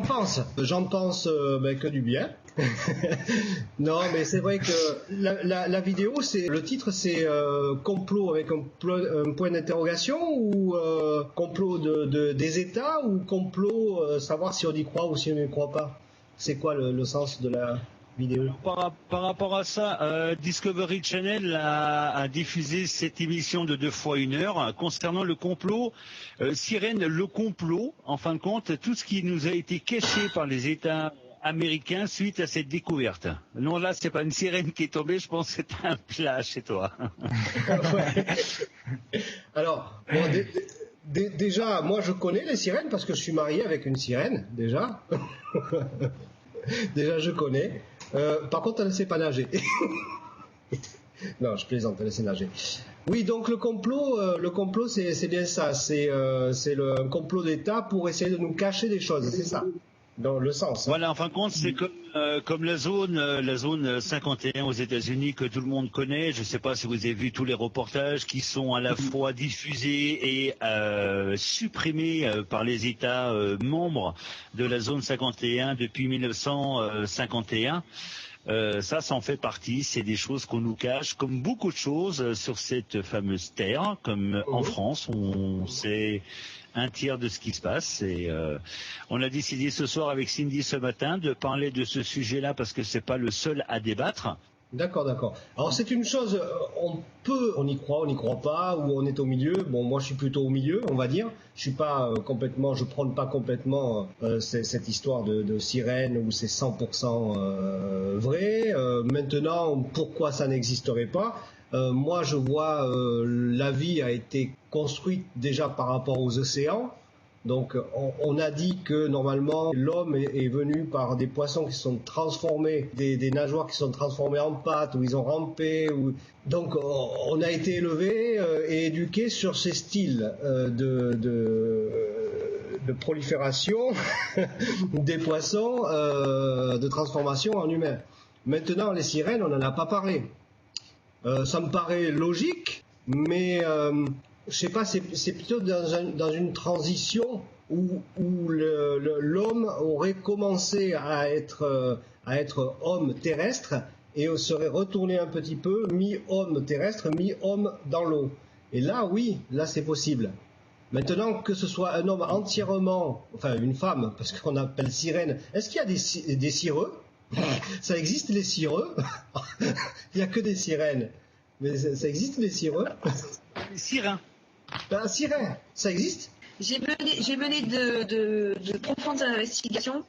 pense? J'en pense que du bien. Non, mais c'est vrai que la vidéo, le titre, c'est complot avec un point d'interrogation ou complot des États ou complot savoir si on y croit ou si on n'y croit pas. C'est quoi le sens de la vidéo? Alors, par rapport à ça, Discovery Channel a diffusé cette émission de 2 fois 1 heure concernant le complot. Sirène, le complot, en fin de compte, tout ce qui nous a été caché par les États américains suite à cette découverte. Non, là, c'est pas une sirène qui est tombée, je pense que c'est un plat chez toi. Ouais. Alors, bon, déjà, moi je connais les sirènes parce que je suis marié avec une sirène, déjà. Déjà, je connais. Par contre, elle ne sait pas nager. Non, je plaisante, elle sait nager. Oui, donc le complot, c'est bien ça. C'est un complot d'État pour essayer de nous cacher des choses, c'est ça, dans le sens. Voilà, en fin de compte, c'est comme la zone 51 aux États-Unis que tout le monde connaît. Je ne sais pas si vous avez vu tous les reportages qui sont à la fois diffusés et supprimés par les États membres de la zone 51 depuis 1951. Ça en fait partie, c'est des choses qu'on nous cache, comme beaucoup de choses sur cette fameuse terre, comme en France, on sait un tiers de ce qui se passe. Et on a décidé ce soir avec Cindy ce matin de parler de ce sujet-là parce que c'est pas le seul à débattre. D'accord, d'accord. Alors c'est une chose, on y croit, on n'y croit pas, ou on est au milieu. Bon, moi je suis plutôt au milieu, on va dire. Je suis pas je prône pas complètement cette histoire de sirène où c'est 100% vrai. Maintenant, pourquoi ça n'existerait pas? Moi je vois la vie a été construite déjà par rapport aux océans. Donc on a dit que normalement l'homme est venu par des poissons qui sont transformés, des nageoires qui sont transformées en pattes, où ils ont rampé. Donc on a été élevé et éduqué sur ces styles de prolifération des poissons, de transformation en humains. Maintenant les sirènes, on n'en a pas parlé. Ça me paraît logique, mais je sais pas, c'est plutôt dans une transition où l'homme aurait commencé à être homme terrestre et serait retourné un petit peu mi-homme terrestre, mi-homme dans l'eau. Et là, oui, là c'est possible. Maintenant que ce soit un homme entièrement, enfin une femme, parce qu'on appelle sirène, est-ce qu'il y a des cireux? Ça existe les cireux? Il n'y a que des sirènes. Mais ça existe les cireux? Sirène. Un siren, ça existe? J'ai mené de profondes investigations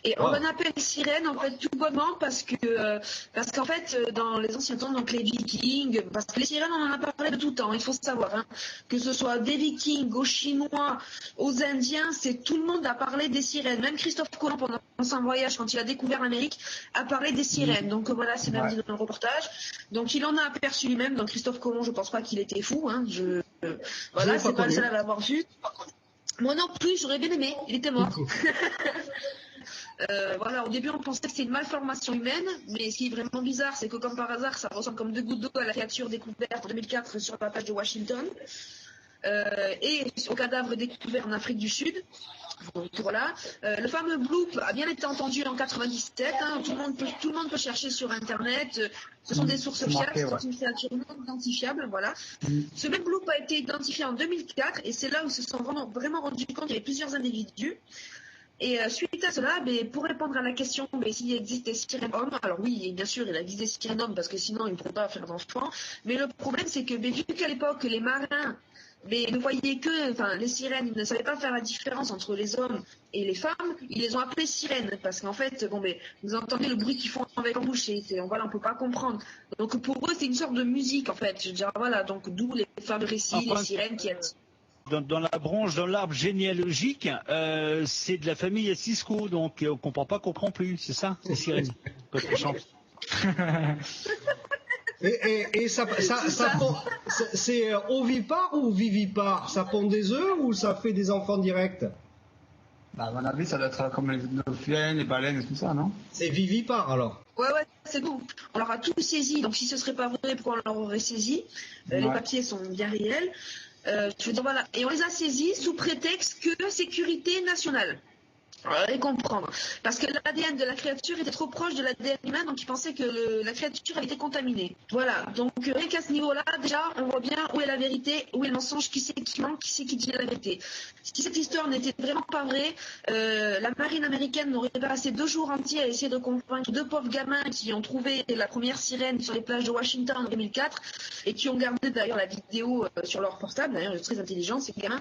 et on en appelle sirène en fait tout bonnement parce qu'en fait dans les anciens temps, donc les Vikings, parce que les sirènes on en a parlé de tout temps, il faut savoir, hein, que ce soit des Vikings, aux Chinois, aux Indiens, c'est tout le monde a parlé des sirènes. Même Christophe Colomb pendant son voyage quand il a découvert l'Amérique a parlé des sirènes. Donc voilà, c'est même dit dans le reportage. Donc il en a aperçu lui-même. Donc Christophe Colomb, je pense pas qu'il était fou, hein, voilà, c'est pas le seul à l'avoir vu. Moi non plus, j'aurais bien aimé, il était mort. Voilà, au début on pensait que c'était une malformation humaine, mais ce qui est vraiment bizarre, c'est que comme par hasard, ça ressemble comme 2 gouttes d'eau à la créature découverte en 2004 sur la plage de Washington, et au cadavre découvert en Afrique du Sud. Donc voilà, le fameux bloop a bien été entendu en 97, hein, tout le monde peut chercher sur internet, ce sont des sources fiables, c'est une créature non identifiable, voilà. Ce même bloop a été identifié en 2004 et c'est là où ils se sont vraiment rendus compte qu'il y avait plusieurs individus. Et suite à cela, pour répondre à la question s'il existe des sirènes hommes, alors oui, bien sûr, il existe des sirènes hommes parce que sinon ils ne pourraient pas faire d'enfants, mais le problème c'est que vu qu'à l'époque les marins ne voyaient que, les sirènes, ils ne savaient pas faire la différence entre les hommes et les femmes, ils les ont appelées sirènes, parce qu'en fait, vous entendez le bruit qu'ils font avec leur bouche, on peut pas comprendre. Donc pour eux, c'est une sorte de musique, en fait. Je veux dire, voilà, donc d'où les fameux récits, les sirènes qui attirent. Dans la branche, dans l'arbre généalogique, c'est de la famille Cisco, donc on comprend pas, comprend plus, c'est ça, les sirènes, quand on chante. Et ça pond, c'est ovipare ou vivipare? Ça pond des œufs ou ça fait des enfants directs? À mon avis, ça doit être comme les dauphins, les baleines et tout ça, non? C'est vivipare alors? Ouais, c'est bon. On leur a tout saisi, donc si ce serait pas vrai, pourquoi on leur aurait saisi? Les papiers sont bien réels. Je veux dire, voilà. Et on les a saisis sous prétexte que sécurité nationale. Et comprendre. Parce que l'ADN de la créature était trop proche de l'ADN humain, donc ils pensaient que la créature avait été contaminée. Voilà, donc rien qu'à ce niveau-là, déjà, on voit bien où est la vérité, où est le mensonge, qui c'est qui ment, qui c'est qui dit la vérité. Si cette histoire n'était vraiment pas vraie, la marine américaine n'aurait pas passé 2 jours entiers à essayer de convaincre 2 pauvres gamins qui ont trouvé la première sirène sur les plages de Washington en 2004 et qui ont gardé d'ailleurs la vidéo sur leur portable, d'ailleurs ils sont très intelligents ces gamins,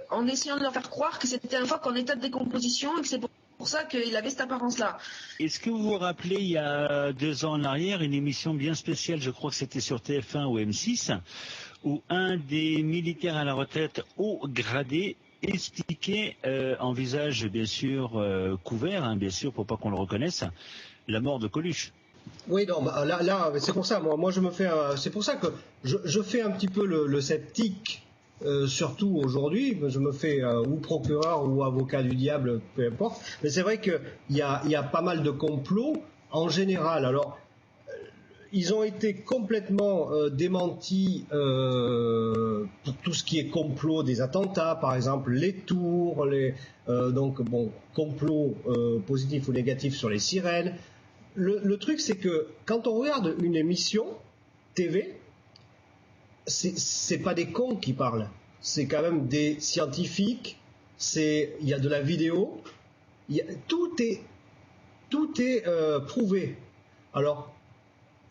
en essayant de leur faire croire que c'était un phoque en état de décomposition et que c'est pour ça qu'il avait cette apparence-là. Est-ce que vous vous rappelez, il y a 2 ans en arrière, une émission bien spéciale, je crois que c'était sur TF1 ou M6, où un des militaires à la retraite haut gradé expliquait, en visage bien sûr couvert, hein, bien sûr pour pas qu'on le reconnaisse, la mort de Coluche. Oui, non, bah, là, c'est pour ça. Moi, je me fais. C'est pour ça que je fais un petit peu le sceptique. Surtout aujourd'hui, je me fais ou procureur ou avocat du diable, peu importe. Mais c'est vrai qu'il y a pas mal de complots en général. Alors, ils ont été complètement démentis pour tout ce qui est complot des attentats, par exemple les tours, complots positifs ou négatifs sur les sirènes. Le truc, c'est que quand on regarde une émission TV, c'est pas des cons qui parlent, c'est quand même des scientifiques, il y a de la vidéo, tout est prouvé. Alors,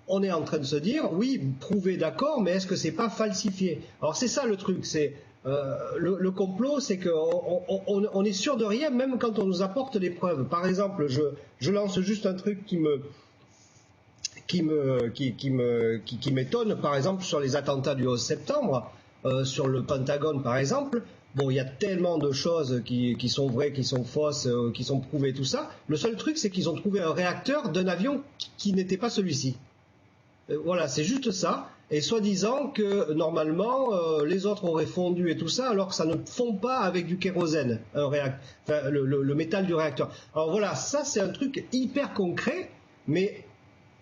on est en train de se dire, oui, prouvé, d'accord, mais est-ce que c'est pas falsifié? Alors c'est ça le truc, c'est le complot, c'est qu'on est sûr de rien, même quand on nous apporte des preuves. Par exemple, je lance juste un truc qui m'étonne, par exemple sur les attentats du 11 septembre, sur le Pentagone par exemple. Bon, il y a tellement de choses qui sont vraies, qui sont fausses, qui sont prouvées, tout ça. Le seul truc, c'est qu'ils ont trouvé un réacteur d'un avion qui n'était pas celui-ci. Voilà, c'est juste ça. Et soi-disant que normalement les autres auraient fondu et tout ça, alors que ça ne fond pas avec du kérosène, le métal du réacteur. Alors voilà, ça c'est un truc hyper concret, mais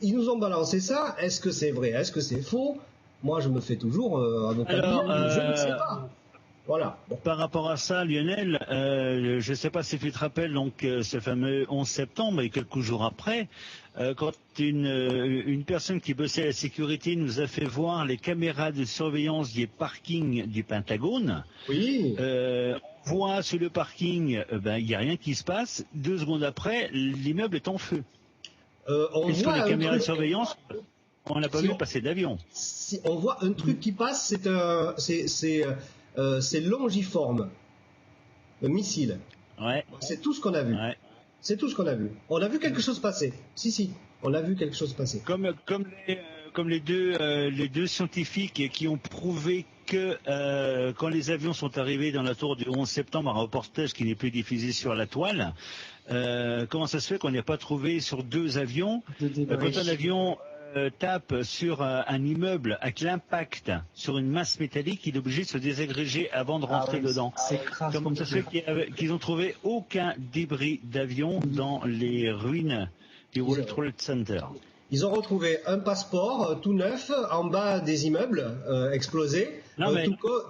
ils nous ont balancé ça. Est-ce que c'est vrai? Est-ce que c'est faux? Moi, je me fais toujours avocat du diable, je ne sais pas. Voilà. Bon. Par rapport à ça, Lionel, je ne sais pas si tu te rappelles donc ce fameux 11 septembre et quelques jours après, quand une personne qui bossait à la sécurité nous a fait voir les caméras de surveillance des parkings du Pentagone. Oui. On voit sur le parking, il n'y a rien qui se passe. 2 secondes après, l'immeuble est en feu. On et sur voit les caméras de truc... surveillance, on n'a pas vu passer d'avion. Si on voit un truc qui passe, c'est longiforme, le missile. Ouais. C'est tout ce qu'on a vu. Ouais. C'est tout ce qu'on a vu. On a vu quelque chose passer. Si, on a vu quelque chose passer. Comme les deux scientifiques qui ont prouvé que quand les avions sont arrivés dans la tour du 11 septembre, un reportage qui n'est plus diffusé sur la toile, comment ça se fait qu'on n'ait pas trouvé sur 2 avions quand un avion tape sur un immeuble avec l'impact sur une masse métallique, il est obligé de se désagréger avant de rentrer dedans. Comment ça se fait qu'ils n'ont trouvé aucun débris d'avion dans les ruines du World Trade Center? Ils ont retrouvé un passeport tout neuf en bas des immeubles explosés,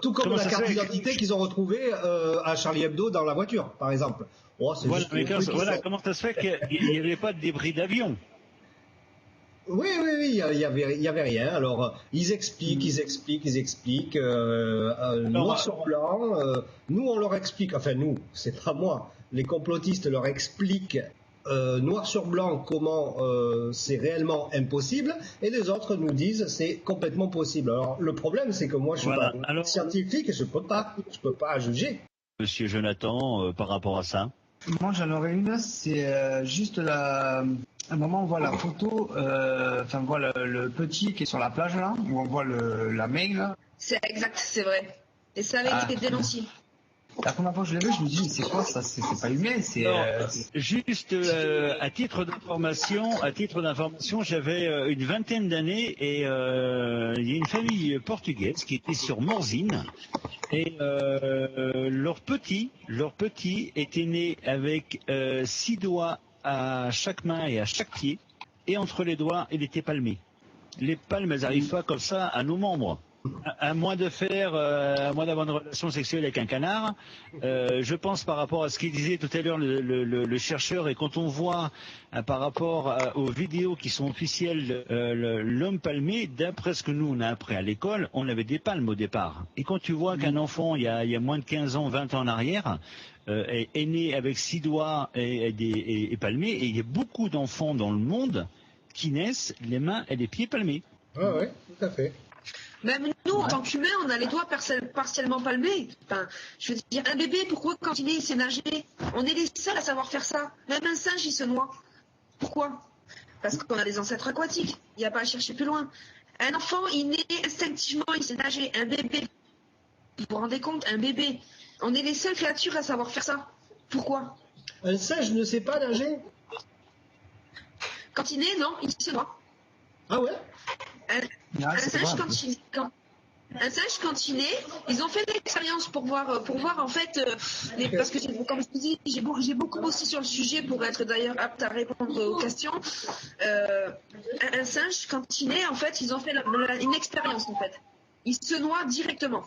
tout comme la carte d'identité qu'ils ont retrouvée à Charlie Hebdo dans la voiture, par exemple. Oh, comment ça se fait qu'il n'y avait pas de débris d'avion? Oui, il y avait rien. Alors, ils expliquent, noir sur blanc. Nous, on leur explique, enfin nous, c'est pas moi, les complotistes leur expliquent noir sur blanc comment c'est réellement impossible, et les autres nous disent c'est complètement possible. Alors, le problème, c'est que moi, je suis pas scientifique et je peux pas juger. Monsieur Jonathan, par rapport à ça? Moi, j'en aurais une, c'est juste un moment où on voit la photo, on voit le petit qui est sur la plage là, où on voit la main là. C'est exact, c'est vrai. Et ça avait été dénoncé. La première fois que je l'ai vu, je me dis, c'est quoi ça? C'est pas humain, c'est... Juste à titre d'information, j'avais une vingtaine d'années et il y a une famille portugaise qui était sur Morzine et leur petit était né avec 6 doigts à chaque main et à chaque pied, et entre les doigts, il était palmé. Les palmes, elles n'arrivent pas comme ça à nos membres. À moins d'avoir une relation sexuelle avec un canard, je pense par rapport à ce qu'il disait tout à l'heure le chercheur, et quand on voit par rapport aux vidéos qui sont officielles, l'homme palmé, d'après ce que nous on a appris à l'école, on avait des palmes au départ. Et quand tu vois qu'un enfant, il y a moins de 15 ans, 20 ans en arrière, est né avec 6 doigts et palmé, et il y a beaucoup d'enfants dans le monde qui naissent les mains et les pieds palmés. Ah ouais, tout à fait. Même nous, en tant qu'humains, on a les doigts partiellement palmés. Enfin, je veux dire, un bébé, pourquoi quand il est, il sait nager? On est les seuls à savoir faire ça. Même un singe, il se noie. Pourquoi? Parce qu'on a des ancêtres aquatiques. Il n'y a pas à chercher plus loin. Un enfant, il naît instinctivement, il sait nager. Un bébé, vous vous rendez compte, un bébé. On est les seules créatures à savoir faire ça. Pourquoi? Un singe ne sait pas nager? Quand il naît, non, il se noie. Ah ouais? Un singe, quand il naît, ils ont fait des expériences pour voir en fait, parce que comme je vous dis, j'ai beaucoup bossé sur le sujet pour être d'ailleurs apte à répondre aux questions. Un singe, quand il naît, en fait, ils ont fait une expérience en fait. Il se noie directement.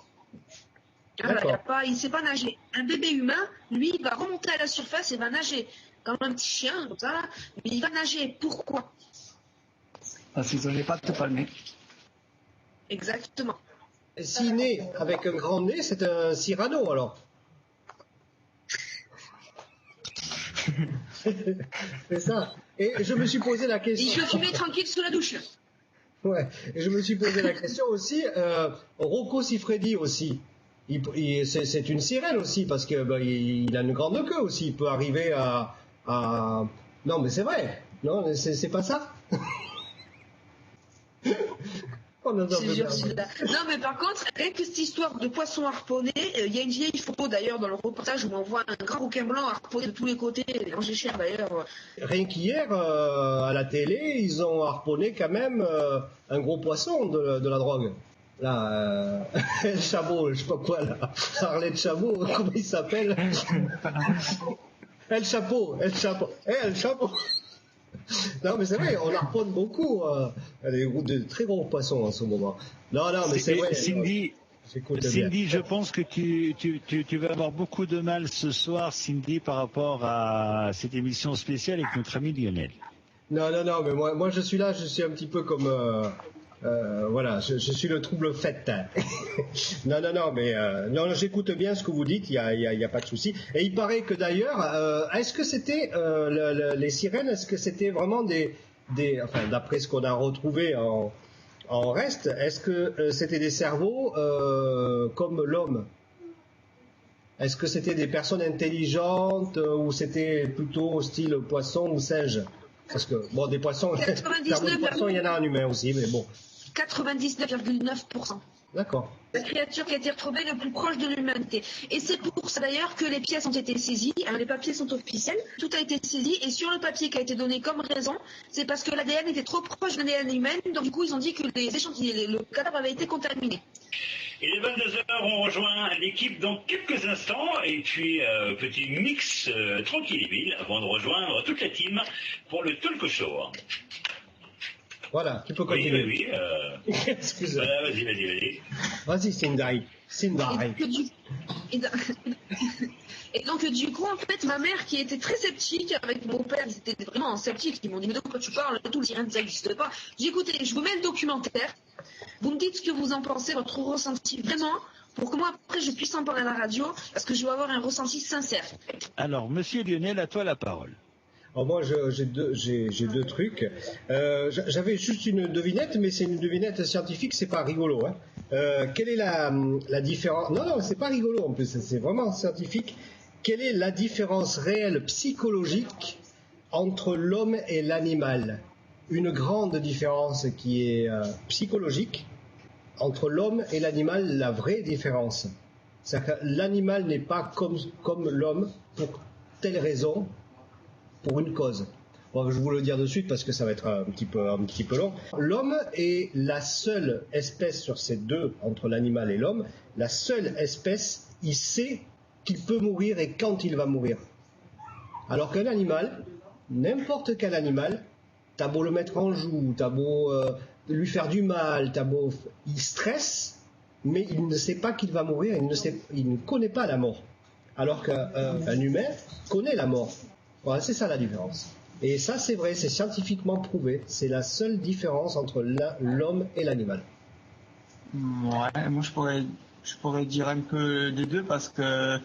Voilà, il ne sait pas nager. Un bébé humain, lui, il va remonter à la surface et va nager. Comme un petit chien, comme ça, mais il va nager. Pourquoi? Parce qu'ils n'ont pas de palmé. Exactement. Et s'il naît avec un grand nez, c'est un Cyrano alors. C'est ça. Et je me suis posé la question. Il peut fumer tranquille sous la douche. Ouais. Et je me suis posé la question aussi. Rocco Siffredi aussi. C'est une sirène aussi parce que il a une grande queue aussi. Il peut arriver à... Non mais c'est vrai. Non, c'est pas ça. Non mais par contre, rien que cette histoire de poisson harponné, il y a une vieille photo d'ailleurs dans le reportage où on voit un grand requin blanc harponné de tous les côtés, mangé cher d'ailleurs. Rien qu'hier, à la télé, ils ont harponné quand même un gros poisson de la drogue. Là, El Chabot, je sais pas quoi là, Arlette Chabot, comment il s'appelle? El Chapeau. Non, mais c'est vrai, on harponne beaucoup de très gros poissons en ce moment. Non, mais c'est vrai. Cindy, je pense que tu vas avoir beaucoup de mal ce soir, Cindy, par rapport à cette émission spéciale avec notre ami Lionel. Non, mais moi je suis là, je suis un petit peu comme... voilà, je suis le trouble fait. non, mais j'écoute bien ce que vous dites, il y a pas de souci. Et il paraît que d'ailleurs, est-ce que c'était les sirènes, est-ce que c'était vraiment enfin, d'après ce qu'on a retrouvé en reste, est-ce que c'était des cerveaux comme l'homme? Est-ce que c'était des personnes intelligentes ou c'était plutôt style poisson ou singe? Parce que bon, des poissons, il y en a en humain aussi, mais bon. 99,9%. D'accord. La créature qui a été retrouvée le plus proche de l'humanité. Et c'est pour ça d'ailleurs que les pièces ont été saisies. Alors, les papiers sont officiels. Tout a été saisi. Et sur le papier qui a été donné comme raison, c'est parce que l'ADN était trop proche de l'ADN humain. Donc du coup, ils ont dit que le cadavre avait été contaminé. Et les 22h, on rejoint l'équipe dans quelques instants. Et puis, petit mix tranquille et ville avant de rejoindre toute la team pour le talk show. Voilà, tu peux continuer. Oui. Excuse-moi. Voilà, vas-y. Vas-y, Sindari. Et donc, du coup, en fait, ma mère, qui était très sceptique, avec mon père, ils étaient vraiment sceptiques. Ils m'ont dit, mais de quoi tu parles? Tout le sirène, ça n'existe pas. J'ai dit, écoutez, je vous mets le documentaire. Vous me dites ce que vous en pensez, votre ressenti, vraiment, pour que moi, après, je puisse en parler à la radio, parce que je dois avoir un ressenti sincère. Alors, monsieur Lionel, à toi la parole. Alors moi, j'ai deux trucs. J'avais juste une devinette, mais c'est une devinette scientifique, c'est pas rigolo. Hein. Quelle est la différence? Non, c'est pas rigolo en plus, c'est vraiment scientifique. Quelle est la différence réelle psychologique entre l'homme et l'animal? Une grande différence qui est psychologique entre l'homme et l'animal, la vraie différence. C'est-à-dire que l'animal n'est pas comme l'homme pour telle raison, pour une cause. Bon, je vais vous le dire de suite parce que ça va être un petit peu long. L'homme est la seule espèce sur ces deux, entre l'animal et l'homme, la seule espèce, il sait qu'il peut mourir et quand il va mourir. Alors qu'un animal, n'importe quel animal, t'as beau le mettre en joue, t'as beau lui faire du mal, il stresse mais il ne sait pas qu'il va mourir, il ne connaît pas la mort. Alors qu'un humain connaît la mort. Voilà, c'est ça la différence. Et ça, c'est vrai, c'est scientifiquement prouvé. C'est la seule différence entre l'homme et l'animal. Ouais, moi je pourrais dire un peu des deux parce que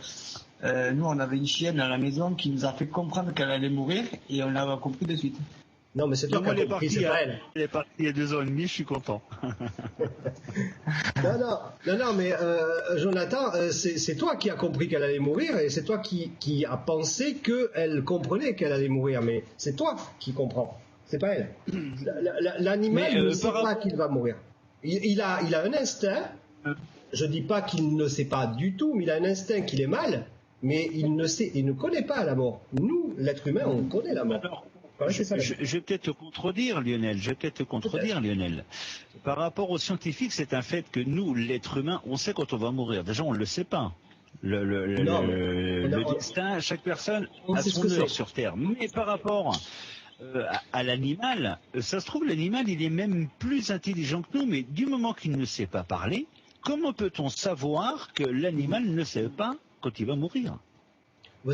nous on avait une chienne à la maison qui nous a fait comprendre qu'elle allait mourir et on l'a compris de suite. Non, mais c'est toi qui as compris, c'est pas elle. Elle est partie il y a 2 ans et demi, je suis content. Non, mais Jonathan, c'est toi qui as compris qu'elle allait mourir et c'est toi qui as pensé qu'elle comprenait qu'elle allait mourir, mais c'est toi qui comprends, c'est pas elle. L'animal ne sait pas qu'il va mourir. Il a un instinct, je dis pas qu'il ne sait pas du tout, mais il a un instinct qu'il est mal, mais il ne connaît pas la mort. Nous, l'être humain, on connaît la mort. Alors, Voilà, je vais peut-être te contredire, Lionel. Par rapport aux scientifiques, c'est un fait que nous, l'être humain, on sait quand on va mourir. Déjà, on ne le sait pas. Le destin, chaque personne a son heure sur Terre. Mais par rapport à l'animal, ça se trouve, l'animal, il est même plus intelligent que nous, mais du moment qu'il ne sait pas parler, comment peut-on savoir que l'animal ne sait pas quand il va mourir ?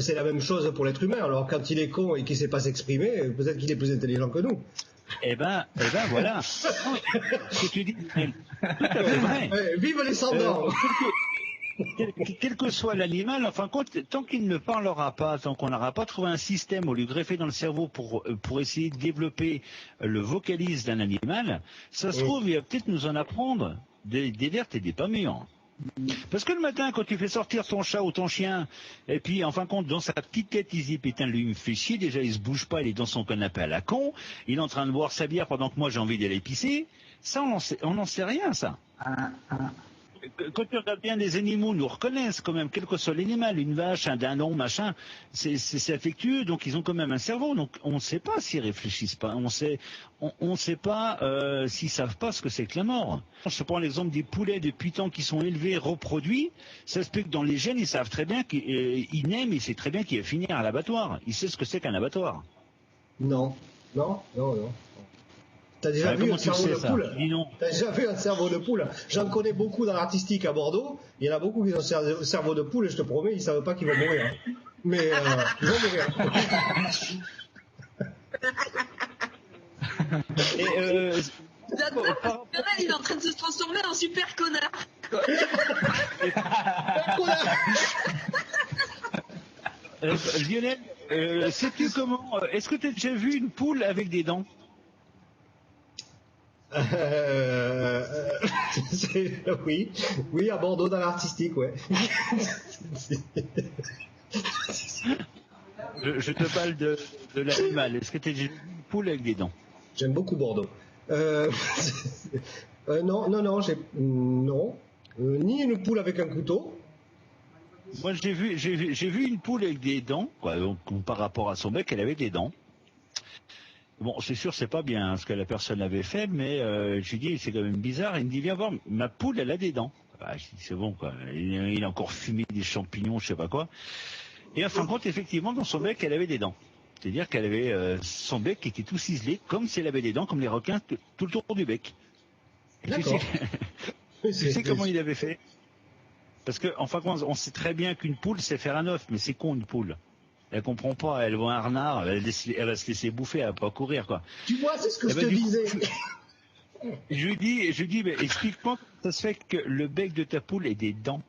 C'est la même chose pour l'être humain. Alors, quand il est con et qu'il ne sait pas s'exprimer, peut-être qu'il est plus intelligent que nous. Eh ben, voilà. Ce que tu dis, c'est tout à fait vrai. Vive les sans-dents Quel que soit l'animal, enfin, tant qu'il ne parlera pas, tant qu'on n'aura pas trouvé un système au lui greffer dans le cerveau pour essayer de développer le vocalise d'un animal, ça se trouve, il va peut-être nous en apprendre des vertes et des pas mûres. Parce que le matin, quand tu fais sortir ton chat ou ton chien, et puis en fin de compte, dans sa petite tête, il se dit putain, lui il me fait chier, déjà il se bouge pas, il est dans son canapé à la con, il est en train de boire sa bière pendant que moi j'ai envie d'aller pisser, ça on n'en sait rien, ça. Quand tu regardes bien, les animaux nous reconnaissent quand même, quel que soit l'animal, une vache, un dindon, machin, c'est affectueux, donc ils ont quand même un cerveau, donc on ne sait pas s'ils réfléchissent pas, on ne sait pas s'ils savent pas ce que c'est que la mort. Je prends l'exemple des poulets de pitons qui sont élevés, reproduits, ça se peut que dans les gènes, ils savent très bien qu'ils naissent, mais c'est très bien qu'il va finir à l'abattoir, ils savent ce que c'est qu'un abattoir. Non. T'as déjà vu un cerveau de poule ? T'as déjà vu un cerveau de poule ? J'en connais beaucoup dans l'artistique à Bordeaux. Il y en a beaucoup qui ont un cerveau de poule et je te promets, ils ne savent pas qu'ils vont mourir. Mais ils vont mourir. Il est en train de se transformer en super connard. Lionel, sais-tu comment... Est-ce que tu as déjà vu une poule avec des dents ? Oui, à Bordeaux dans l'artistique, ouais. Je te parle de l'animal. Est-ce que tu as déjà vu une poule avec des dents ? J'aime beaucoup Bordeaux. Non, ni une poule avec un couteau. Moi, j'ai vu une poule avec des dents, quoi, donc, par rapport à son bec, elle avait des dents. Bon, c'est sûr, c'est pas bien ce que la personne avait fait, mais je lui dis, c'est quand même bizarre. Il me dit, viens voir, ma poule, elle a des dents. Je dis, c'est bon, quoi. Il a encore fumé des champignons, je sais pas quoi. Et en fin de compte, effectivement, dans son bec, elle avait des dents. C'est-à-dire qu'elle avait son bec qui était tout ciselé, comme si elle avait des dents, comme les requins, tout le tour du bec. D'accord. Tu sais comment il avait fait ? Parce qu'en fin de compte, on sait très bien qu'une poule, c'est faire un œuf, mais c'est con, une poule. Elle comprend pas, elle voit un renard, elle va se laisser bouffer, elle va pas courir, quoi. Tu vois, c'est ce que je te disais. Je lui dis, mais explique-moi comment ça se fait que le bec de ta poule ait des dents.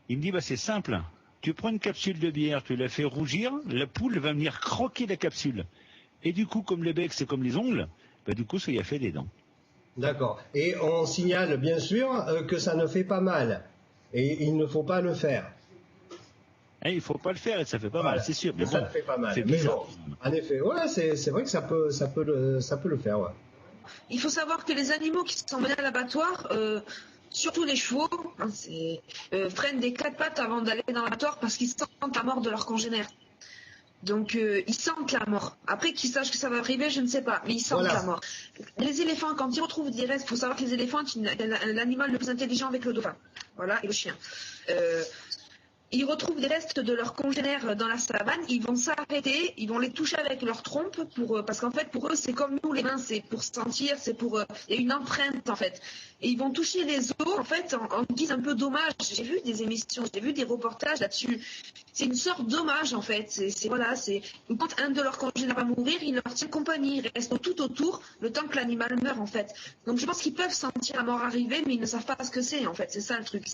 Il me dit, c'est simple. Tu prends une capsule de bière, tu la fais rougir, la poule va venir croquer la capsule. Et du coup, comme le bec, c'est comme les ongles, du coup, ça y a fait des dents. D'accord. Et on signale, bien sûr, que ça ne fait pas mal. Et il ne faut pas le faire. Il ne faut pas le faire et ça fait pas mal, c'est sûr. Mais ça fait pas mal. Mais bon, en effet, ouais, c'est vrai que ça peut le faire. Ouais. Il faut savoir que les animaux qui sont menés à l'abattoir, surtout les chevaux, prennent des 4 pattes avant d'aller dans l'abattoir parce qu'ils sentent la mort de leurs congénères. Donc ils sentent la mort. Après qu'ils sachent que ça va arriver, je ne sais pas, mais ils sentent la mort. Les éléphants, quand ils retrouvent des restes, il faut savoir que les éléphants sont l'animal le plus intelligent avec le dauphin. Voilà, et le chien. ils retrouvent des restes de leurs congénères dans la savane, ils vont s'arrêter, ils vont les toucher avec leur trompe parce qu'en fait pour eux c'est comme nous les mains, c'est pour sentir, c'est pour il y a une empreinte en fait. Et ils vont toucher les os en fait en guise un peu d'hommage. J'ai vu des émissions, j'ai vu des reportages là-dessus. C'est une sorte d'hommage en fait. C'est quand un de leurs congénères va mourir, il leur tient compagnie, ils restent tout autour le temps que l'animal meurt en fait. Donc je pense qu'ils peuvent sentir la mort arriver, mais ils ne savent pas ce que c'est en fait. C'est ça le truc.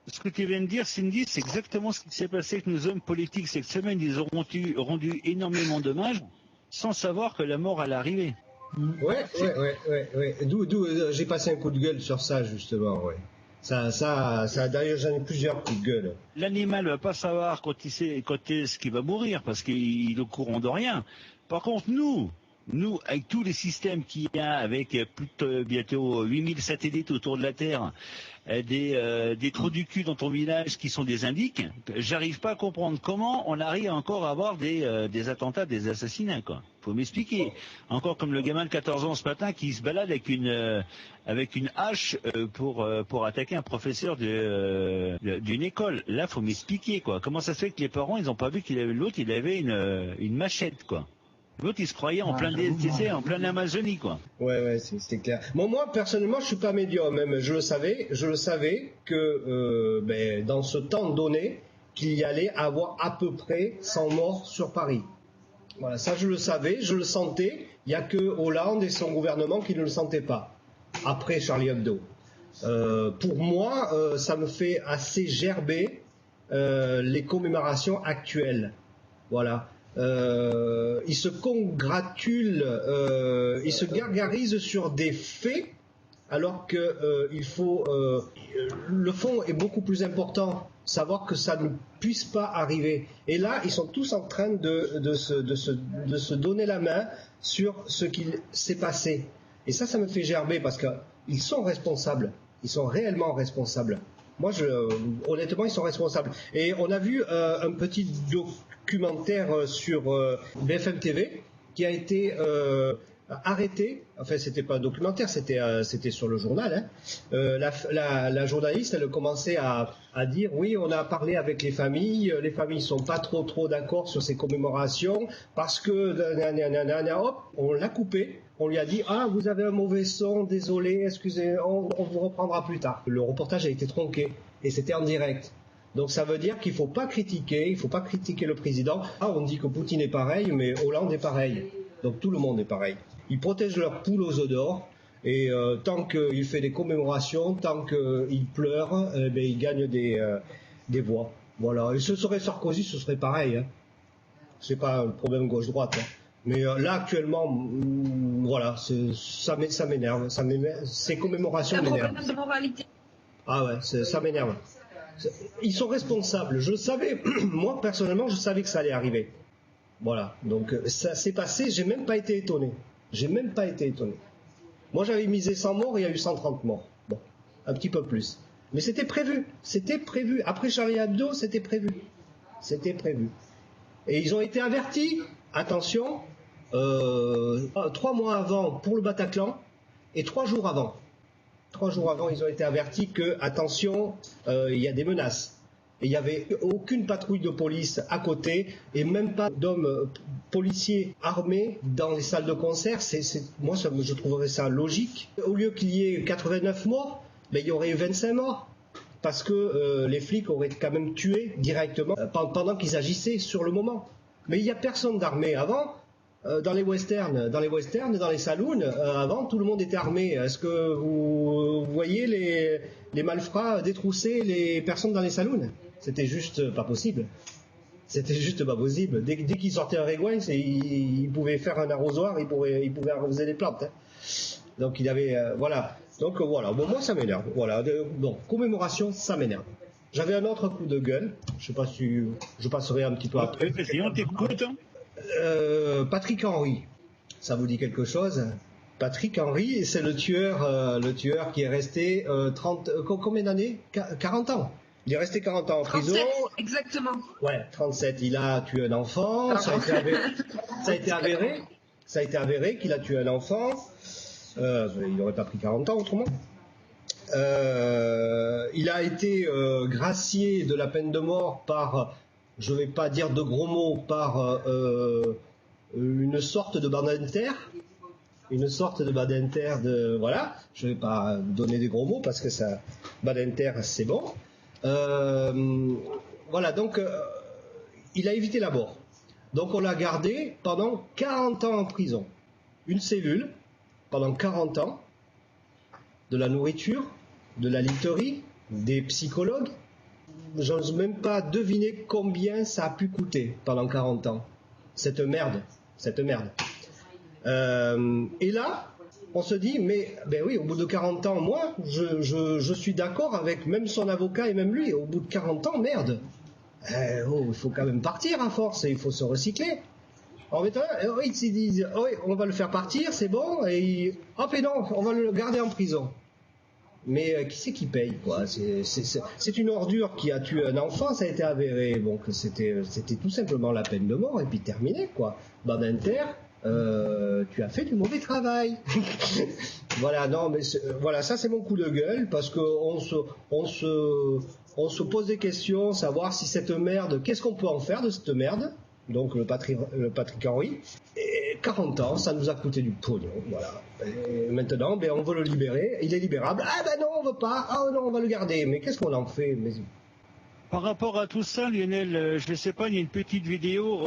Ce que tu viens de dire, Cindy, c'est exactement ce qui s'est passé avec nos hommes politiques cette semaine. Ils ont rendu énormément d'hommages sans savoir que la mort allait arriver. Ouais. D'où j'ai passé un coup de gueule sur ça, justement, ouais. Ça, d'ailleurs, j'en ai plusieurs coups de gueule. L'animal ne va pas savoir quand est-ce qu'il va mourir, parce qu'il est au courant de rien. Par contre, nous, avec tous les systèmes qu'il y a, avec bientôt 8000 satellites autour de la Terre, des trous du cul dans ton village qui sont des indices, j'arrive pas à comprendre comment on arrive encore à avoir des attentats, des assassinats, quoi. Faut m'expliquer. Encore comme le gamin de 14 ans ce matin qui se balade avec une hache pour attaquer un professeur d'une école. Là, faut m'expliquer, quoi. Comment ça se fait que les parents, ils ont pas vu l'autre, il avait une machette, quoi. L'autre, il se croyait en plein Amazonie, quoi. Ouais, c'est clair. Moi, personnellement, je suis pas médium, même. Je le savais que dans ce temps donné, qu'il y allait avoir à peu près 100 morts sur Paris. Voilà, ça je le savais, je le sentais. Il n'y a que Hollande et son gouvernement qui ne le sentaient pas. Après Charlie Hebdo. Pour moi, ça me fait assez gerber les commémorations actuelles. Voilà. Ils se congratulent, ils se gargarisent sur des faits, alors que le fond est beaucoup plus important. Savoir que ça ne puisse pas arriver. Et là, ils sont tous en train de se donner la main sur ce qu'il s'est passé. Et ça me fait gerber parce qu'ils sont responsables. Ils sont réellement responsables. Moi, honnêtement, ils sont responsables. Et on a vu un petit documentaire sur BFM TV qui a été arrêté. Enfin, c'était pas un documentaire, c'était sur le journal. Hein. La journaliste, elle commençait à dire oui, on a parlé avec les familles sont pas trop d'accord sur ces commémorations parce que hop, on l'a coupé. On lui a dit ah, vous avez un mauvais son, désolé, excusez, on vous reprendra plus tard. Le reportage a été tronqué et c'était en direct. Donc ça veut dire qu'il faut pas critiquer le président. Ah, on dit que Poutine est pareil, mais Hollande est pareil. Donc tout le monde est pareil. Ils protègent leurs poules aux œufs d'or et tant qu'il fait des commémorations, tant qu'il pleure, il gagne des voix. Voilà. Et ce serait Sarkozy, ce serait pareil. Hein. C'est pas un problème gauche-droite. Hein. Mais là actuellement, voilà, ça m'énerve. Ces commémorations m'énervent. C'est un problème de moralité. Ah ouais, ça m'énerve. Ils sont responsables. Je savais, moi personnellement, je savais que ça allait arriver. Voilà, donc ça s'est passé, j'ai même pas été étonné. Moi j'avais misé 100 morts, il y a eu 130 morts. Bon, un petit peu plus. Mais c'était prévu. Après Charlie Hebdo, c'était prévu. Et ils ont été avertis, attention, 3 mois avant pour le Bataclan et 3 jours avant. 3 jours avant, ils ont été avertis que, attention, il y a des menaces. Et il n'y avait aucune patrouille de police à côté et même pas d'hommes policiers armés dans les salles de concert. Moi, je trouverais ça logique. Au lieu qu'il y ait 89 morts, il y aurait 25 morts. Parce que les flics auraient quand même tué directement pendant qu'ils agissaient sur le moment. Mais il n'y a personne d'armé avant. Dans les westerns, dans les saloons, avant, tout le monde était armé. Est-ce que vous voyez les malfrats détrousser les personnes dans les saloons? C'était juste pas possible. Dès qu'ils sortaient un régouin, ils pouvaient faire un arrosoir, ils pouvaient arroser les plantes. Hein. Donc il avait, voilà. Donc voilà. Bon, moi ça m'énerve. Voilà. Bon, commémoration, ça m'énerve. J'avais un autre coup de gueule. Je sais pas si je passerai un petit peu après. Vas-y, on t'écoute. Patrick Henry, ça vous dit quelque chose? Patrick Henry, c'est le tueur qui est resté combien d'années? 40 ans. Il est resté 40 ans en 37, prison. Exactement. Ouais, 37. Il a tué un enfant. Ça a été avéré qu'il a tué un enfant. Il n'aurait pas pris 40 ans autrement. il a été gracié de la peine de mort par, je ne vais pas dire de gros mots, par une sorte de Badinter. Une sorte de Badinter de... Voilà, je ne vais pas donner des gros mots parce que ça, Badinter, c'est bon. Voilà, donc il a évité la mort. Donc on l'a gardé pendant 40 ans en prison. Une cellule, pendant 40 ans, de la nourriture, de la literie, des psychologues. J'ose même pas deviner combien ça a pu coûter pendant 40 ans. Cette merde. Et là, on se dit, mais ben oui, au bout de 40 ans, moi, je suis d'accord avec même son avocat et même lui. Au bout de 40 ans, merde. Il faut quand même partir à force et il faut se recycler. En fait, ils se disent, on va le faire partir, c'est bon, et non, on va le garder en prison. Mais qui c'est qui paye, quoi? C'est une ordure qui a tué un enfant, ça a été avéré. Donc c'était tout simplement la peine de mort et puis terminé, quoi. Badinter, tu as fait du mauvais travail. Voilà, non, mais voilà, ça c'est mon coup de gueule parce que on se pose des questions, savoir si cette merde, qu'est-ce qu'on peut en faire de cette merde? Donc le Patrick Henry. Et 40 ans, ça nous a coûté du pognon, voilà. Et maintenant, ben, on veut le libérer, il est libérable. Ah ben non, on veut pas. Ah non, on va le garder. Mais qu'est-ce qu'on en fait? Mais... Par rapport à tout ça, Lionel, je ne sais pas, il y a une petite vidéo.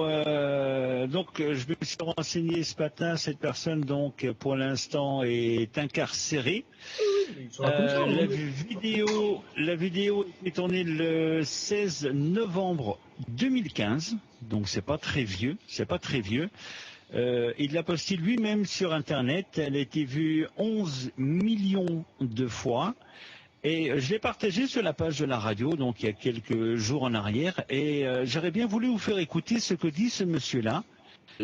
Donc, je me suis renseigné ce matin. Cette personne, donc, pour l'instant, est incarcérée. La vidéo est tournée le 16 novembre 2015. Donc, c'est pas très vieux. Il l'a postée lui-même sur Internet. Elle a été vue 11 millions de fois. Et je l'ai partagé sur la page de la radio, donc il y a quelques jours en arrière, et j'aurais bien voulu vous faire écouter ce que dit ce monsieur-là.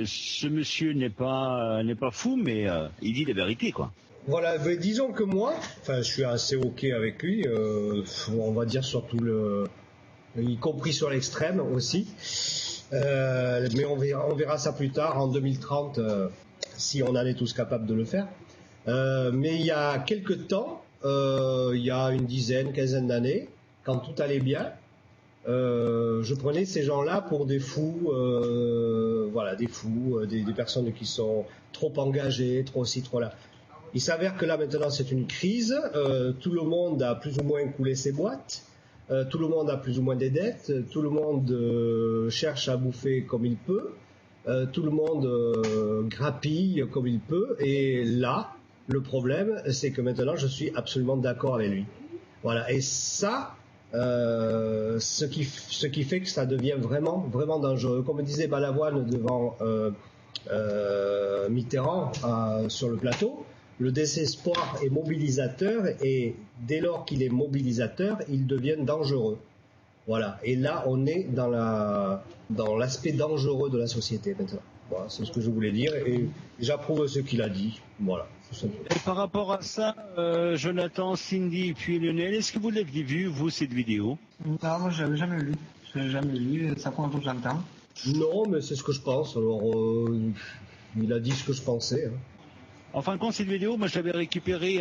Ce monsieur n'est pas fou, mais il dit la vérité, quoi. Voilà, mais disons que moi, je suis assez ok avec lui, on va dire surtout y compris sur l'extrême aussi. Mais on verra ça plus tard, en 2030, si on en est tous capables de le faire. Mais il y a quelques temps, il y a une quinzaine d'années, quand tout allait bien, je prenais ces gens-là pour des fous, des personnes qui sont trop engagées, trop ci, trop là. Il s'avère que là maintenant c'est une crise, tout le monde a plus ou moins coulé ses boîtes, tout le monde a plus ou moins des dettes, tout le monde cherche à bouffer comme il peut, tout le monde grappille comme il peut, et là, le problème, c'est que maintenant, je suis absolument d'accord avec lui. Voilà. Et ça, ce qui fait que ça devient vraiment, vraiment dangereux. Comme disait Balavoine devant Mitterrand sur le plateau, le désespoir est mobilisateur et dès lors qu'il est mobilisateur, il devient dangereux. Voilà. Et là, on est dans l'aspect dangereux de la société maintenant. Voilà, c'est ce que je voulais dire et j'approuve ce qu'il a dit. Voilà. Et par rapport à ça, Jonathan, Cindy et puis Lionel, est-ce que vous l'avez vu, vous, cette vidéo? Non, moi je l'avais jamais lu. Ça prend un peu que j'entends. Non, mais c'est ce que je pense. Alors, il a dit ce que je pensais. Hein. En fin de compte, cette vidéo, moi je l'avais récupérée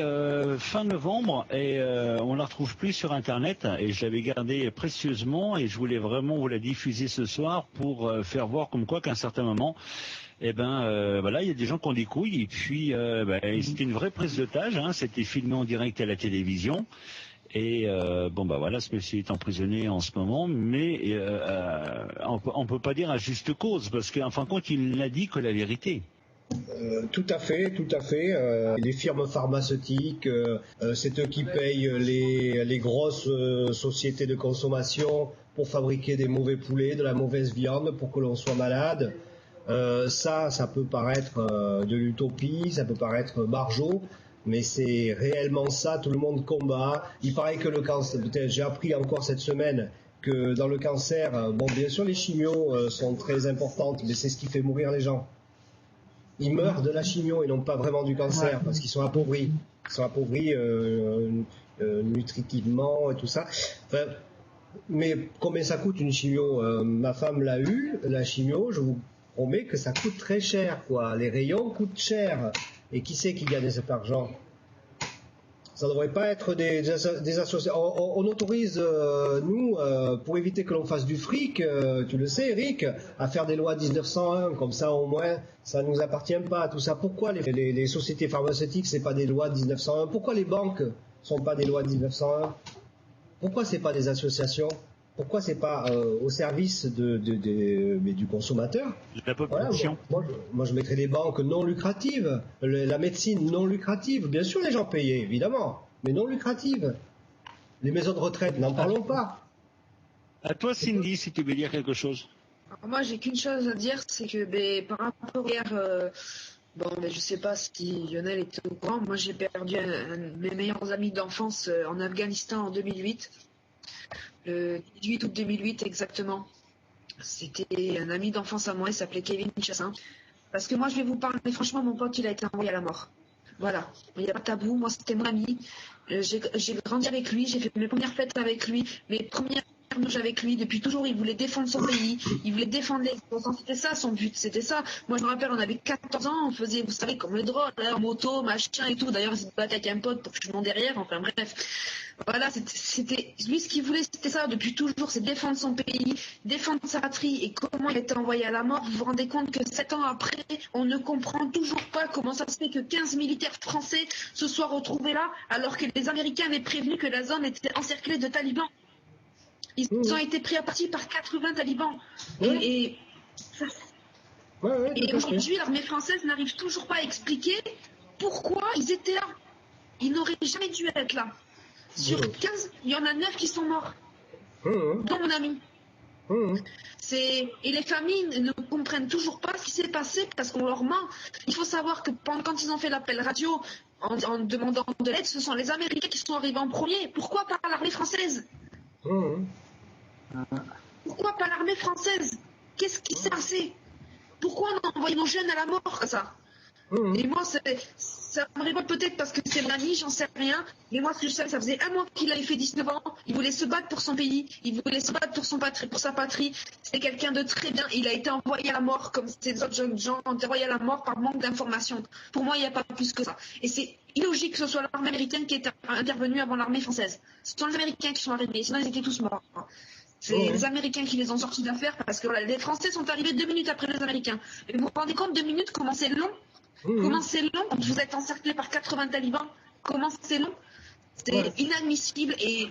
fin novembre et on la retrouve plus sur Internet et je l'avais gardée précieusement et je voulais vraiment vous la diffuser ce soir pour faire voir comme quoi qu'à un certain moment, voilà, il y a des gens qui ont des couilles et puis c'était une vraie prise d'otage, hein, c'était filmé en direct à la télévision. Et voilà, ce monsieur est emprisonné en ce moment, mais on peut pas dire à juste cause, parce qu'en fin de compte, il n'a dit que la vérité. Tout à fait. Les firmes pharmaceutiques, c'est eux qui payent les grosses sociétés de consommation pour fabriquer des mauvais poulets, de la mauvaise viande, pour que l'on soit malade. Ça peut paraître de l'utopie, ça peut paraître margeau, mais c'est réellement ça, tout le monde combat. Il paraît que le cancer, j'ai appris encore cette semaine que dans le cancer, bien sûr les chimios sont très importantes, mais c'est ce qui fait mourir les gens. Ils meurent de la chimio et non pas vraiment du cancer, parce qu'ils sont appauvris. Ils sont appauvris nutritivement et tout ça. Enfin, mais combien ça coûte une chimio? Ma femme l'a eu, la chimio, je vous promets que ça coûte très cher, quoi. Les rayons coûtent cher. Et qui c'est qui gagne cet argent? Ça ne devrait pas être des associations. On autorise, nous, pour éviter que l'on fasse du fric, tu le sais, Eric, à faire des lois 1901, comme ça au moins, ça ne nous appartient pas, tout ça. Pourquoi les sociétés pharmaceutiques, c'est pas des lois 1901? Pourquoi les banques sont pas des lois 1901? Pourquoi c'est pas des associations? Pourquoi c'est pas au service mais du consommateur? La population. Voilà, moi, je mettrais des banques non lucratives, la médecine non lucrative. Bien sûr, les gens payaient, évidemment, mais non lucratives. Les maisons de retraite, n'en parlons pas. À toi, Cindy, si tu veux dire quelque chose. Alors moi, j'ai qu'une chose à dire, c'est que par rapport hier, je sais pas si Lionel était au courant, moi j'ai perdu un de mes meilleurs amis d'enfance en Afghanistan en 2008. Le 18 août 2008 exactement. C'était un ami d'enfance à moi, il s'appelait Kevin Chassin. Parce que moi je vais vous parler, mais franchement mon pote il a été envoyé à la mort. Voilà, il n'y a pas de tabou, moi c'était mon ami. J'ai grandi avec lui, j'ai fait mes premières fêtes avec lui, mes premières marches avec lui. Depuis toujours il voulait défendre son pays, il voulait défendre les opposants, c'était ça son but, c'était ça. Moi je me rappelle, on avait 14 ans, on faisait, vous savez, comme les drôles, en moto, machin et tout. D'ailleurs il se battait avec un pote pour que je monte derrière, enfin bref. Voilà, c'était lui ce qu'il voulait, c'était ça depuis toujours, c'est défendre son pays, défendre sa patrie. Et comment il a été envoyé à la mort, vous vous rendez compte que 7 ans après, on ne comprend toujours pas comment ça se fait que 15 militaires français se soient retrouvés là, alors que les Américains avaient prévenu que la zone était encerclée de talibans. Ils ont été pris à partie par 80 talibans. Et aujourd'hui, l'armée française n'arrive toujours pas à expliquer pourquoi ils étaient là. Ils n'auraient jamais dû être là. Sur 15, il y en a 9 qui sont morts, dont mon ami. Et les familles ne comprennent toujours pas ce qui s'est passé parce qu'on leur ment. Il faut savoir que quand ils ont fait l'appel radio en demandant de l'aide, ce sont les Américains qui sont arrivés en premier. Pourquoi pas l'armée française? Pourquoi pas l'armée française? Qu'est-ce qui s'est passé? Pourquoi on a envoyé nos jeunes à la mort comme ça? Et moi, ça me révolte peut-être parce que c'est mon ami, j'en sais rien. Mais moi, ce que je savais, ça faisait un mois qu'il avait fait 19 ans. Il voulait se battre pour son pays. Il voulait se battre pour sa patrie. C'est quelqu'un de très bien. Il a été envoyé à la mort comme ces autres jeunes gens ont été envoyés à la mort par manque d'informations. Pour moi, il n'y a pas plus que ça. Et c'est illogique que ce soit l'armée américaine qui est intervenue avant l'armée française. Ce sont les Américains qui sont arrivés. Sinon, ils étaient tous morts. C'est les Américains qui les ont sortis d'affaire parce que voilà, les Français sont arrivés 2 minutes après les Américains. Et vous vous rendez compte, 2 minutes, comment c'est long? Comment c'est long quand vous êtes encerclé par 80 talibans? Comment c'est long? C'est inadmissible et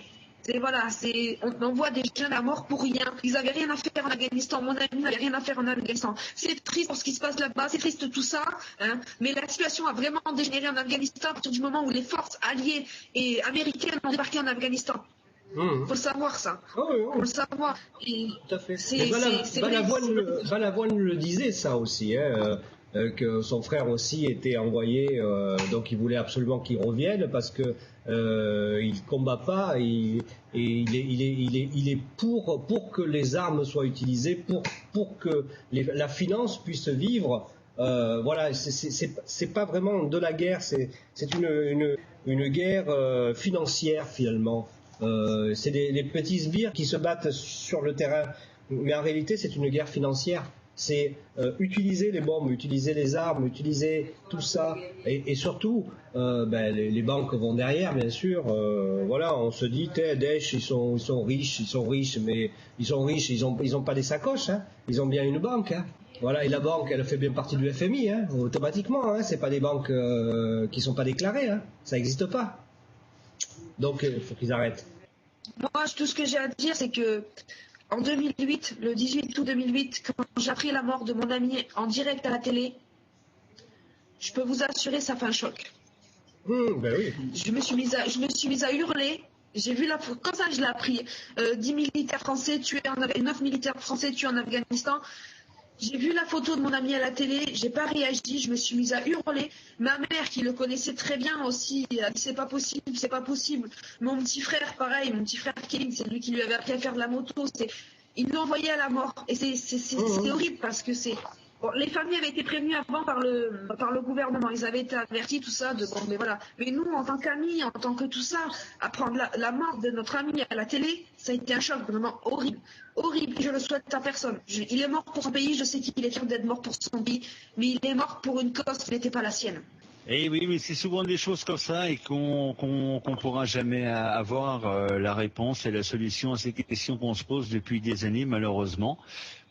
on envoie des jeunes à mort pour rien. Ils n'avaient rien à faire en Afghanistan. Mon ami n'avait rien à faire en Afghanistan. C'est triste pour ce qui se passe là-bas, c'est triste tout ça, hein. Mais la situation a vraiment dégénéré en Afghanistan à partir du moment où les forces alliées et américaines ont débarqué en Afghanistan. Faut le savoir, ça. Faut le savoir. Et tout à fait. Balavoine le disait, ça aussi, hein, que son frère aussi était envoyé, donc il voulait absolument qu'il revienne parce que il combat pas, et il est pour que les armes soient utilisées, pour que la finance puisse vivre. Voilà, c'est pas vraiment de la guerre, c'est une guerre financière finalement. C'est des petits sbires qui se battent sur le terrain, mais en réalité c'est une guerre financière. C'est utiliser les bombes, utiliser les armes, utiliser tout ça, et surtout les banques vont derrière, bien sûr. Voilà, on se dit, Daesh, ils sont riches, mais ils sont riches, ils ont pas des sacoches, hein. Ils ont bien une banque, hein. Voilà, et la banque, elle fait bien partie du FMI, hein, automatiquement, hein. C'est pas des banques qui sont pas déclarées, hein. Ça n'existe pas. Donc, il faut qu'ils arrêtent. Moi, tout ce que j'ai à dire, c'est que en 2008, le 18 août 2008, quand j'ai appris la mort de mon ami en direct à la télé, je peux vous assurer, ça fait un choc. Ben oui. Je me suis mise à hurler. J'ai vu comme ça, je l'ai appris. 10 militaires français tués 9 militaires français tués en Afghanistan. J'ai vu la photo de mon ami à la télé, j'ai pas réagi, je me suis mise à hurler. Ma mère, qui le connaissait très bien aussi, a dit c'est pas possible, c'est pas possible. Mon petit frère, pareil, mon petit frère Kevin, c'est lui qui lui avait appris à faire de la moto. Il l'a envoyé à la mort. Et c'est horrible parce que c'est... Bon, les familles avaient été prévenues avant par le gouvernement, ils avaient été avertis, tout ça, mais voilà. Mais nous, en tant qu'amis, en tant que tout ça, apprendre la mort de notre ami à la télé, ça a été un choc vraiment horrible. Horrible, je le souhaite à personne. Il est mort pour son pays, je sais qu'il est fier d'être mort pour son pays, mais il est mort pour une cause qui n'était pas la sienne. Et oui, mais c'est souvent des choses comme ça et qu'on pourra jamais avoir la réponse et la solution à ces questions qu'on se pose depuis des années, malheureusement.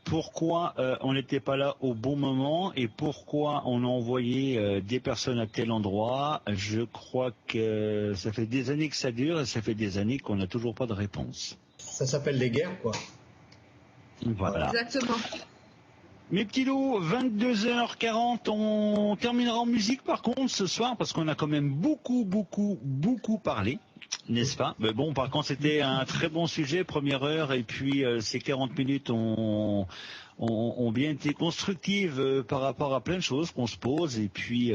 Pourquoi on n'était pas là au bon moment et pourquoi on a envoyé des personnes à tel endroit? Je crois que ça fait des années que ça dure et ça fait des années qu'on n'a toujours pas de réponse. Ça s'appelle les guerres, quoi. Voilà. Exactement. Mes petits loups, 22h40, on terminera en musique par contre ce soir parce qu'on a quand même beaucoup parlé, n'est-ce pas? Mais bon, par contre c'était un très bon sujet, première heure, et puis ces 40 minutes ont bien été constructives par rapport à plein de choses qu'on se pose et puis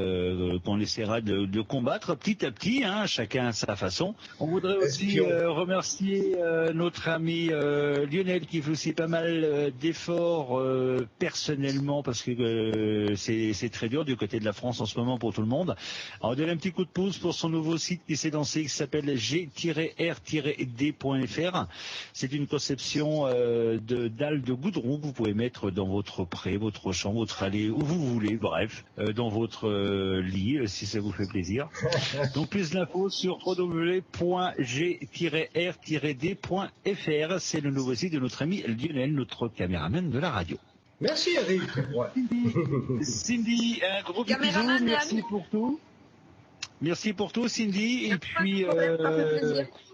qu'on essaiera de combattre petit à petit, hein, chacun à sa façon. On voudrait aussi remercier notre ami Lionel qui fait aussi pas mal d'efforts personnellement parce que c'est très dur du côté de la France en ce moment pour tout le monde. Alors donne un petit coup de pouce pour son nouveau site qui s'est lancé qui s'appelle g-r-d.fr. C'est une conception de dalles de goudron que vous pouvez mettre dans votre pré, votre champ, votre allée, où vous voulez, bref, dans votre lit, si ça vous fait plaisir. Donc plus d'infos sur www.g-r-d.fr. C'est le nouveau site de notre ami Lionel, notre caméraman de la radio. Merci Eric. Ouais. Cindy, un gros bisou, merci pour tout. Merci pour tout, Cindy. Et puis,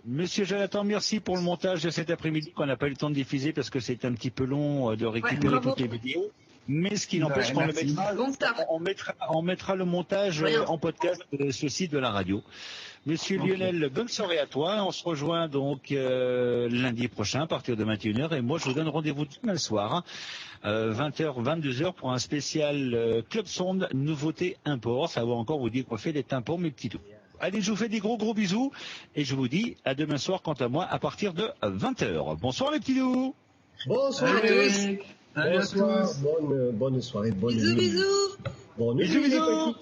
Monsieur Jonathan, merci pour le montage de cet après-midi qu'on n'a pas eu le temps de diffuser parce que c'est un petit peu long de récupérer toutes les vidéos. Mais ce qui n'empêche qu'on le mettra le montage en podcast de ce site de la radio. Monsieur Lionel, bonne soirée à toi. On se rejoint donc lundi prochain à partir de 21h. Et moi, je vous donne rendez-vous demain soir, 20h, 22h, pour un spécial Club Sonde, nouveauté import. Ça va encore vous décoiffer des tympans, mes petits doux. Allez, je vous fais des gros bisous. Et je vous dis à demain soir, quant à moi, à partir de 20h. Bonsoir, les petits doux. Bonsoir à tous. Bonsoir. Bonne soirée. Bonne nuit. Bisous. Bonne nuit, les petits.